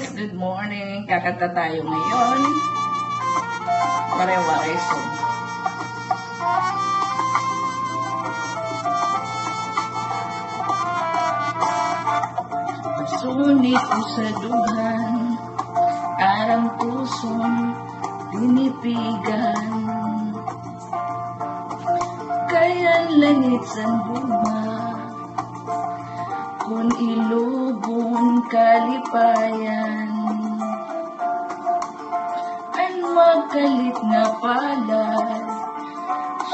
guys, good morning. Kakanta tayo ngayon. Ware-ware song. Sunit ko sa dughan, arang pusong pinipigan. Kayang langit sa luma, kung ilubon kalipayan. Ang magkalit na palad,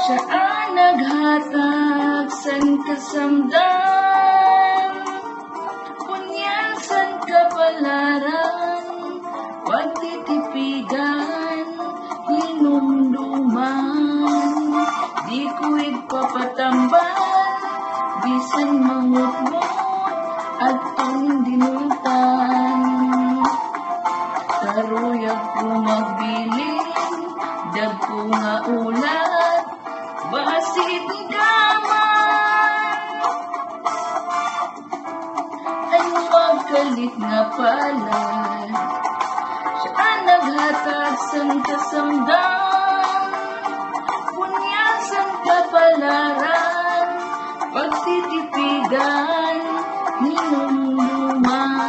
siya ang naghatag san kasamdam. Kunyan san kapalaran, pagtitipigan, hinumduman. Di ko'y papatambal, bisan mangutmut, at tong dinutan. Karuyag ko magbilin, dag ko nga ulat, basit ikaman. Ang magkalit nga palad, siya ang naghatag sang kasamdam. Kunyan sang kapalaran, pagtitipigan, hinumduman.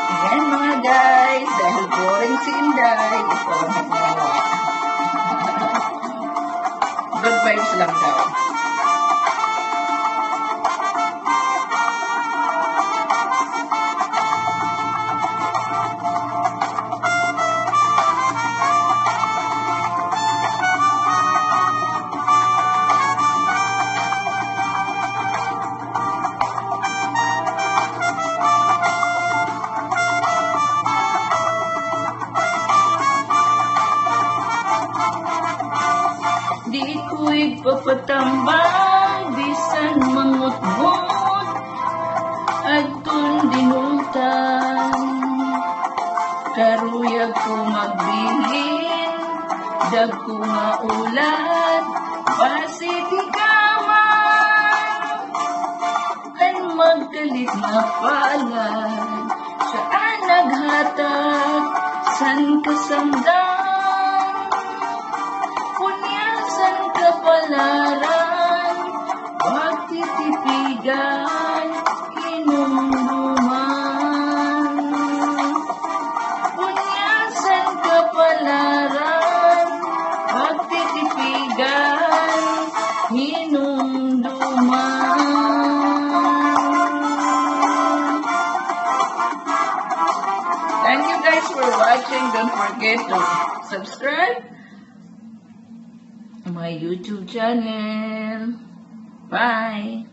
Ayan mga guys, dahil boring si Inday, ito ang magawa. Good vibes lang daw. Di ko'y papatambal, bisan mangutmut, agtun dinutan. Karuyag ko magbilin, dag ko nga ulat, basit ikaman. Ang magkalit na palad, siya ang naghatag san kasamdam. Kapalaran, pagtitipigan, hinumduman. Punyasan kapalaran, pagtitipigan, hinumduman. Thank you guys for watching. Don't forget to subscribe my YouTube channel. Bye.